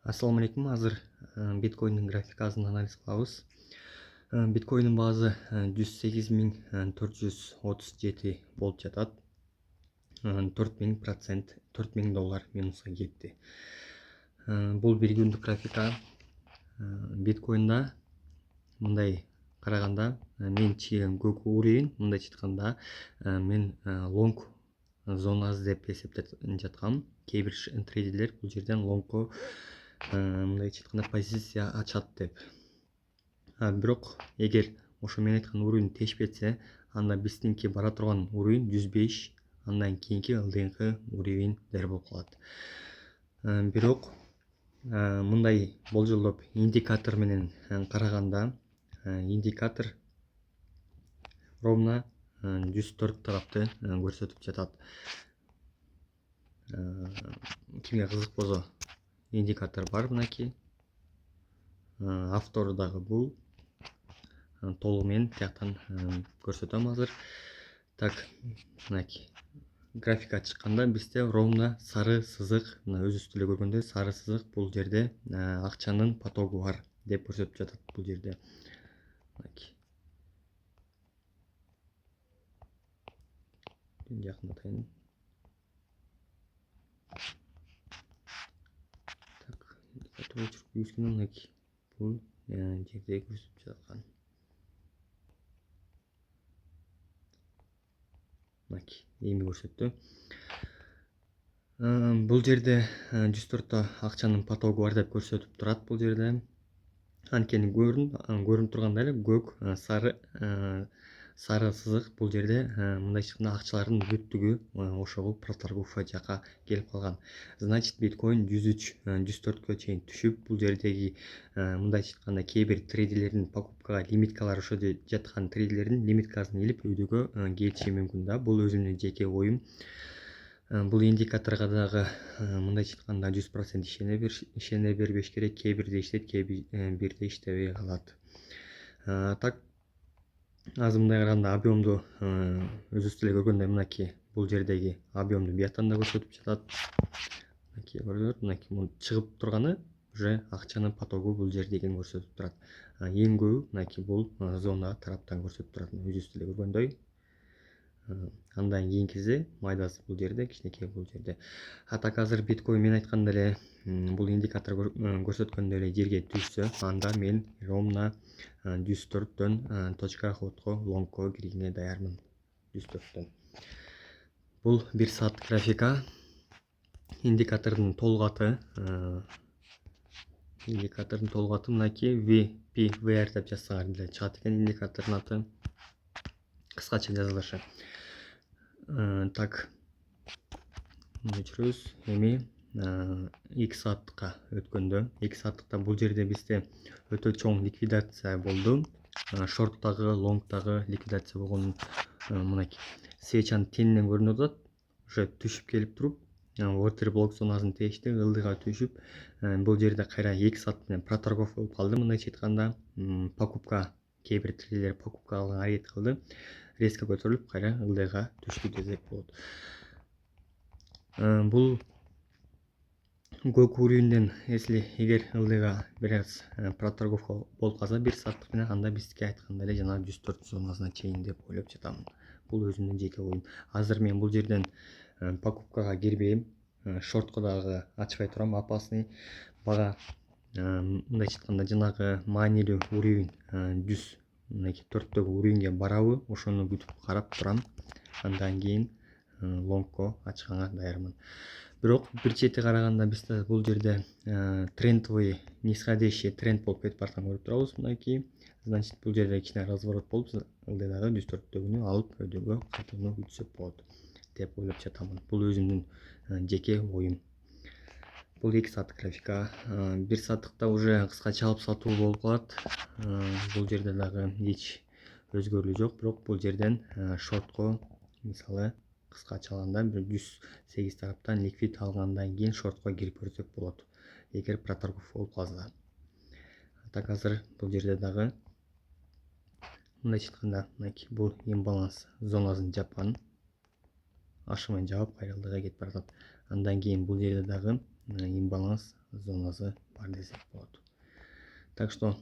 Ассаламу алейкум. Азыр биткоиндин графикасын анализ кылабыз. Биткоиндин баазы 108.437 болуп жатат. 4000%, $4000 минусқа кетти. Бул бир күндүк графика. Биткоинда мындай караганда мен чыгым көк уровень, мындайча айтканда мен лонг зонасы деп эсептеп жаткам. Кээ бир трейдерлер бул жерден лонгко мындайча айтканда позиция ачат деп. Бирок эгер ошо мен айткан уровень тешпесе, анда биздинки бара турган уровень 105, андан кийинки ылдыйкы уровеньдер болуп калат. Бирок мындай болжолдоп индикатор менен караганда, индикатор ровно 104 тарапты көрсөтүп жатат. Кимге кызык болсо, индикатор бар мынакей. Автору дагы бул. Толугу менен тияктан көрсөтөм азыр. Так, мынакей. Графика чыкканда бизде ровно сары сызык, мына өзүбүз деле көргөндөй сары сызык бул жерде акчанын потогу бар деп көрсөтүп жатат бул жерде. Мынакей. Жакындатайын. Так, индикатор өчүрүп күйүскүнү мынакей. Бул жерде көрсөтүп жаткан. Мынакей, эми көрсөттү. Бул жерде 104 акчанын потогу бар деп көрсөтүп турат бул жерде. Анткени көрүнүп тургандай эле көк сары сызык бул жерде мындайча айтканда акчалардын бүттүгү ошол проторгуфа жака келип калган. Значит, биткоин 103, 104кө чейин түшүп, бул жердеги мындайча айтканда кээ бир трейдерлердин покупкага лимиткалары ошо жаткан трейдерлердин лимиткасын илип өйдөгө келиши мүмкүн да. Бул өзүмдүн жеке оюм. Бул индикаторго дагы мындайча айтканда 100% ишене бербеш керек. Кээ бирде иштейт, кээ бирде иштебей калат. Так, азыр мындай караганда объемду өзүбүз деле көргөндөй мынакей бул жердеги объемду бияктан да көрсөтүп жатат. Мынакей көрүнөт, мынакей мун чыгып турганы уже акчанын потогу бул жерде экенин көрсөтүп турат. Эң көбү мынакей бул зона тараптан көрсөтүп турат. Өзүбүз деле көргөндөй. Андан кийинкиси майдасы бул жерде, кичинекей бул жерде. Так, азыр биткоин мен айткандай эле бул индикатор көрсөткөндөй эле жерге түшсө, анда мен ровно 104төн точка ходко лонгко киргенге даярмын. 104төн. Бул 1 саат графика. Индикатордун толук аты мынакей VPVR деп жазсаңар деле чыгат экен индикатордун аты. Кыскача жазылышы. Так, өчүрөбүз. Эми 2 сааттыкка өткөндө, 2 сааттыкта бул жерде бизде өтө чоң ликвидация болду. Шорттагы, лонгтагы ликвидация болгон мынакей свечанын тенинен көрүнүп атат. Уже түшүп келип туруп, water block зонасын тешти, ылдыйга түшүп, бул жерде кайра 2 саат менен проторговка болуп калды. Мындайча айтканда, покупка, кээ бир трейдерлер покупка кылганга аракет кылды. Резко көтөрүлүп, кайра ылдыйга түштү десек болот. Бул көк уровеньден эгер ылдыйга бир аз проторговка болуп калса 1 сааттык менен, анда бизге айткандай эле жана 104 зонасына чейин деп ойлоп жатам. Бул өзүмдүн жеке оюм. Азыр мен бул жерден покупкага кирбейм, шортко дагы ачпай турам, опасный. Бага мындайча айтканда жанагы маанилүү уровень 100, мынакей 4төгү уровеньге барабы, ошону күтүп карап турам. Андан кийин лонгко ачканга даярмын. Бирок бир чети караганда бизде бул жерде трендовый нисходящий тренд болуп кетип баратканын көрүп турабыз. Мынакей, значит, бул жерде кичине разворот болуп, ылдыйдагы 104төгүнү алып өйдөгө кайтууну күтсөк болот деп ойлоп жатамын. Бул өзүмдүн жеке оюм. Бул 2 саат графика. 1 сааттыкта уже кыскача алып сатуу болуп калат. Бул жерде дагы эч өзгөрүү жок, бирок бул жерден шортко, мисалы, кыскача алганда бир 108 тараптан ликвид алгандан кийин шортко кирип көрсөк болот, эгер проторговка болуп калса. Так, азыр бул жерде дагы мындайча айтканда, мынакей бул имбаланс зонасын жапкан. Ашымай жаап, кайра ылдыйга кетип баратат. Андан кийин бул жерде дагы имбаланс зонасы бар десек болот. Так что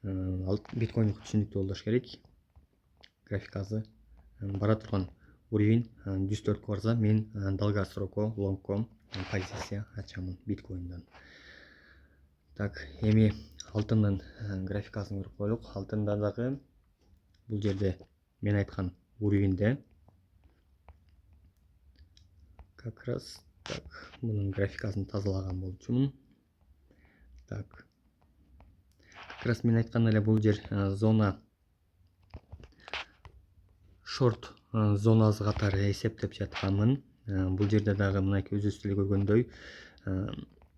биткоин түшүнүктүү болуш керек. Графикасы бара турган уровень 104 барса, мен долгосроко лонгко позиция ачамын биткоиндон. Так, эми алтындын графикасын көрүп коелук. Алтында дагы бул жерде мен айткан уровеньде как раз так мунун графикасын тазалаган болчумун. Так, как раз мен айткан эле бул жер зона шорт зонасы катары эсептеп жатканмын. Бул жерде дагы мынакей өзүбүз деле көргөндөй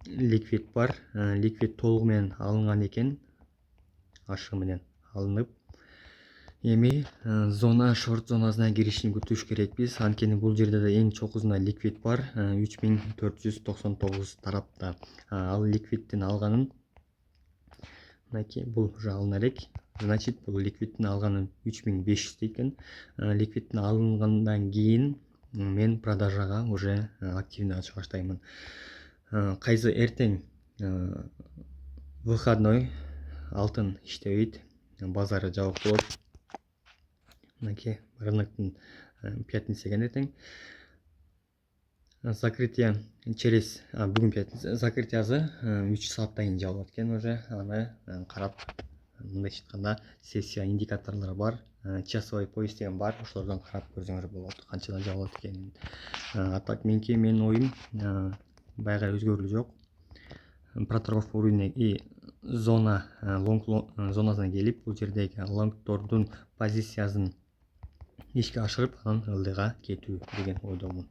ликвид бар. Ликвид толугу менен алынган экен, ашыгы менен алынып. Эми зона шорт зонасына киришин күтүш керекпиз. Анткени бул жерде да эң чокусунда ликвид бар, 3499 тарапта. Ал ликвиддин алганын мынакей бул уже алына элек. Значит, бул ликвиддин алганын 3500 экен. Ликвиддин алынгандан кийин мен продажага уже активный чыга баштаймын. Кайсы эртең выходной, алтын иштебейт, базары жабык болот. Мынакей рыноктун пятница экен эртең. Закрытие через бүгүн пятница, закрытиясы 3 сааттан кийин жабылат экен уже. Аны карап, мындайча айтканда сессия индикаторлору бар, часовой пояс деген бар, ошолордон карап көрсөңөр болот канчадан жабылат экенин. Так, менин оюм баягы өзгөрүлү жок. Проторговка уровня и зона лонг зонасына келип, бул жердеги лонгтордун позициясын ишке ашырып, анан ылдыйга кетүү деген ойдомун.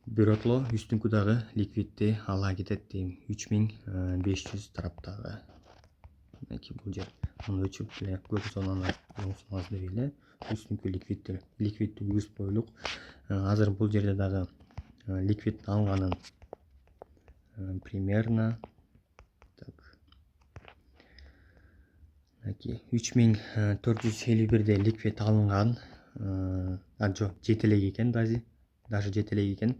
Биротоло үстүңкү дагы ликвидди ала кетет дейм, 3500 тараптагы. Мынакей бул жер муну өчүп эле көп зонаны лонг зонасы деп эле үстүңкү ликвидди үзүп коелук. Азыр бул жерде дагы ликвид алганын примерно так 3451 ликвид алынган. Жок, жете элек экен, даже жете элек экен.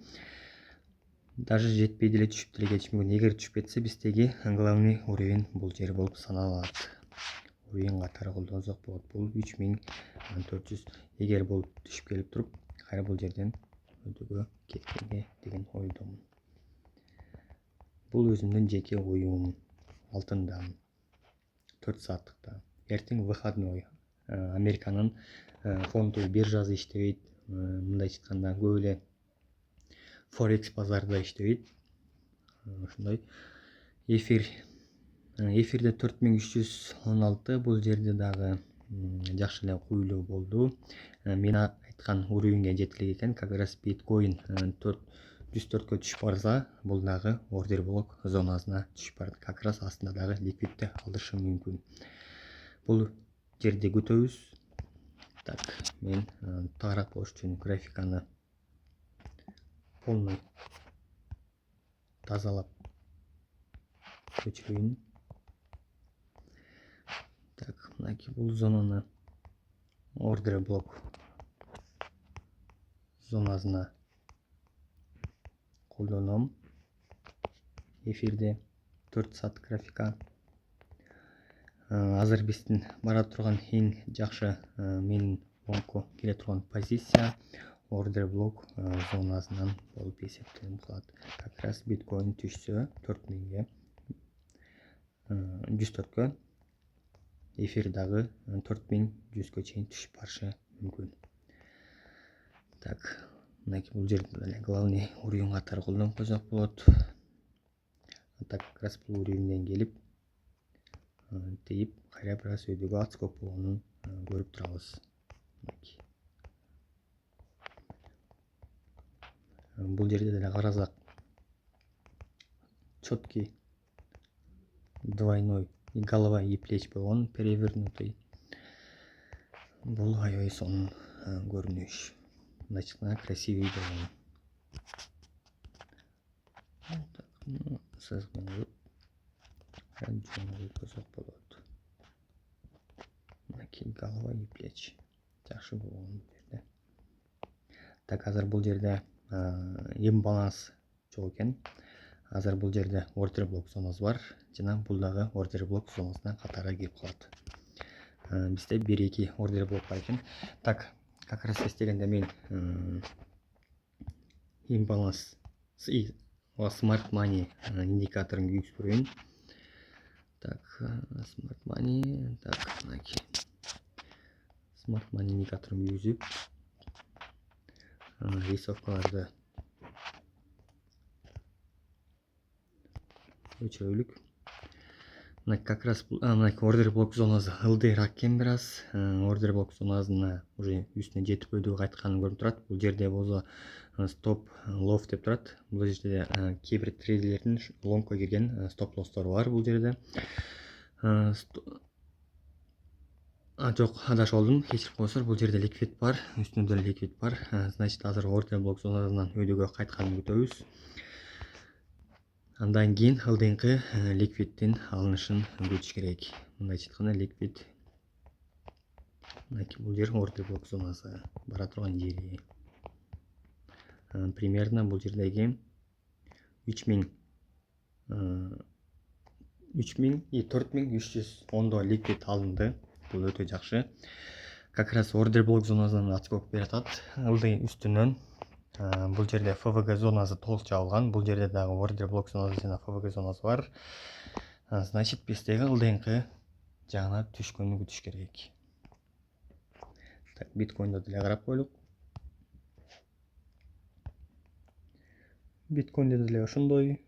Даже жетпей деле түшүп деле кетиши мүмкүн. Эгер түшүп кетсе, биздеги главный уровень бул жер болуп саналат. Уровень катары колдонсок болот. Бул 3400. Эгер бул түшүп келип туруп, кайра бул жерден өтүүгө кеткенге деген ойдомун. Бул өзүмдүн жеке оюм алтындан 4 сааттыкта. Эртең выходной. Американын фонддуу биржасы иштебейт. Мындайча айтканда көп эле Форекс базарда иштебейт. Ошондой. Эфирде 4316, бул жерде дагы жакшы эле куйлуу болду. Мен айткан уровеньге жете элек экен. Как раз биткоин 104кө түшүп барса, бул дагы ордер блок зонасына түшүп барат. Как раз астында дагы ликвидди алышы мүмкүн. Бул жерде күтөбүз. Так, мен тагыраак болуш үчүн графиканы полный тазалап өчүрөйүн. Так, мынакей бул зонаны ордер блок зонасына колдоном. Эфирде 4 саат графика. Азыр биздин бара турган эң жакшы менин лонгко келе турган позиция ордер блок зонасынан болуп эсептелип калат. Как раз биткоин түшсө 4000ге 104кө, эфир дагы 4100кө чейин түшүп барышы мүмкүн. Так, мынакей бул жерде деле главный уровень катары колдонуп койсок болот. Так, как раз бул уровеньден келип тейип, кайра бир аз өйдөгө отскок болгонун көрүп турабыз. Бул жерде деле карасак четкий двойной голова и плеч болгон, перевернутый. Бул аябай сонун көрүнүш. Мындайча айтканда красивый болгон. Көрсөк болот. Мынакей голова и плеч жакшы болгон бул жерде. Так, азыр бул жерде имбаланс жок экен. Азыр бул жерде ордер блок зонасы бар жана бул дагы ордер блок зонасына катары кирип калат. Бизде 1-2 ордер блок бар экен. Так, как раз эстегенде мен имбаланс Smart Money индикаторун күйгүзүп көрөйүн. Так, Smart Money, так, мынакей. Smart Money индикаторун күйгүзүп рисовкаларды өчөрөлүк. Мына как раз ордер блок зонасы ылдыйраак экен бир аз. Ордер блок зонасына уже үстүнө жетип өйдүгү кайтканын көрүнүп турат. Бул жерде болсо стоп лов деп турат. Бул жерде кээ бир трейдерлердин лонгко кирген стоп лосстору бар бул жерде. Жок, адашып алдым. Кечирип коесуңар, бул жерде ликвид бар, үстүндө деле ликвид бар. Значит, азыр ордер блок зонасынан өйдөгө кайтканын күтөбүз. Андан кийин ылдыйкы ликвиддин алынышын күтүш керек. Мындайча айтканда ликвид мынакей бул жер ордер блок зонасы бара турган жери. Примерно бул жердеги 4310 ликвид алынды. Бул өтө жакшы. Как раз ордер блок зонасынан отскок берип атат. Ылдый үстүнөн бул жерде ФВГ зонасы толук жабылган. Бул жерде дагы ордер блок зонасы жана ФВГ зонасы бар. Значит, биздеги ылдыйкы жагына түшкөнү күтүш керек. Так, биткоиндо деле карап коелук. Биткоиндо деле ошондой.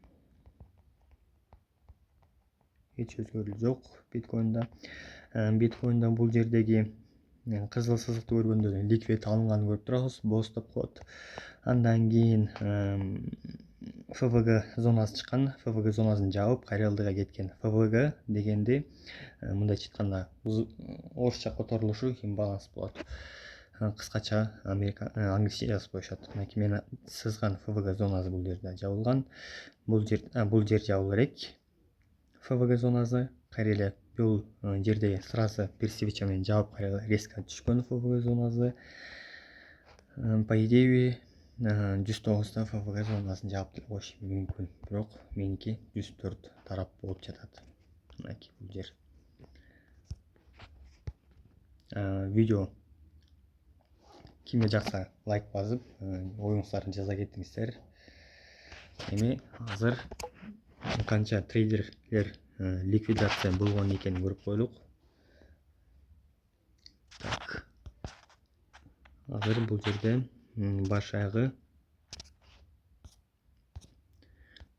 Эч өзгөрүү жок биткоиндо. Биткоиндо бул жердеги кызыл сызыкты көргөндө ликвид алынганын көрүп турабыз, босс деп коет. Андан кийин ФВГ зонасы чыккан, ФВГ зонасын жабып, кайра ылдыйга кеткен. ФВГ дегенди мындайча айтканда орусча которулушу имбаланс болот. Кыскача англисче жазып коюшат. Мынакей мен сызган ФВГ зонасы бул жерде жабылган. Бул жер жабылуу керек. ФВГ зонасы кайра эле бул жерде сразу бир свеча менен жаап кайра резко түшкөн ФВГ зонасы. По идее 109 ФВГ зонасын жаап деле коюш мүмкүн, бирок меники 104 тарап болуп жатат. Мынакей бул жер. Видео кимге жакса лайк басып, оюңуздарды жаза кетиңиздер. Эми азыр канча трейдерлер ликвидация болгон экенин көрүп коелук. Так. Азыр бул жерде баш аягы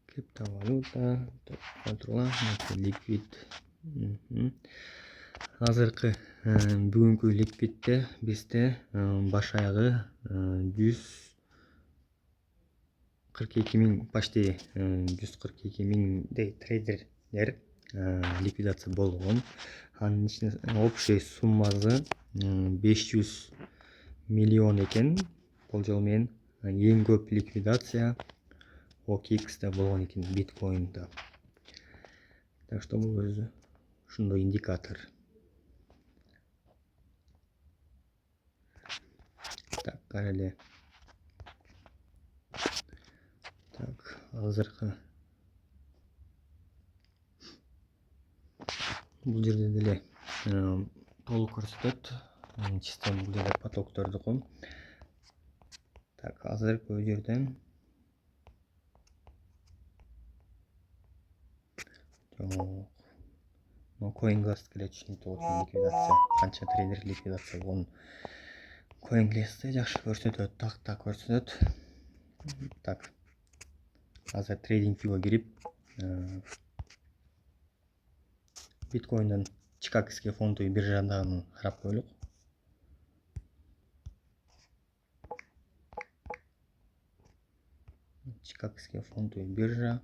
криптовалюта, ликвид. Азыркы бүгүнкү ликвидте бизде баш аягы 142 миң, почти 142 миңдей трейдерлер ликвидация болгон. Анын ичинде общий суммасы 500 миллион экен. Болжол менен эң көп ликвидация OKX'те болгон экен, биткоиндо. Так что бул өзү ушундой индикатор. Так, кара эле. Так, азыркы бул жерде деле толук көрсөтөт. Чисто бул жерде потоктордуку. Так, азыркы жерден CoinGlass келе түшүнүктүү болчу ликвидация, канча трейдер ликвидация болгон. CoinGlass'те жакшы көрсөтөт, так көрсөтөт. Так. Азыр трейдинг вьюга кирип, биткоинден Чикагский фондой биржадагы карап коелук. Чикагский фондой биржа.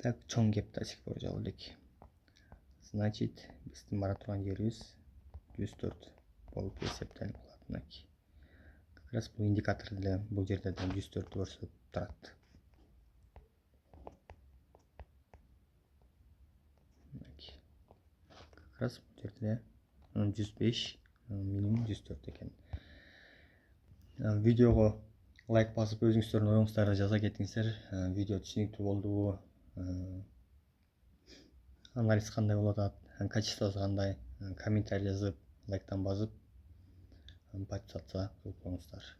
Так, чоң кеп до сих пор жабыл элек. Значит, биздин бара турган жерибиз 104 болуп эсептелип калат. Мынакей. Как раз бул индикатор деле бул жерде 104 көрсөтүп турат. Мынакей. Как раз бул жерде 105 миң 104 экен. видеого лайк басып өзүңүздөрдүн оюңуздарды жаза кетиңиздер. Видео түшүнүктүү болдубу, анализ кандай болуп атат, качествосу кандай, комментарий жазып, лайктан басып подписаться кылып коюңуздар.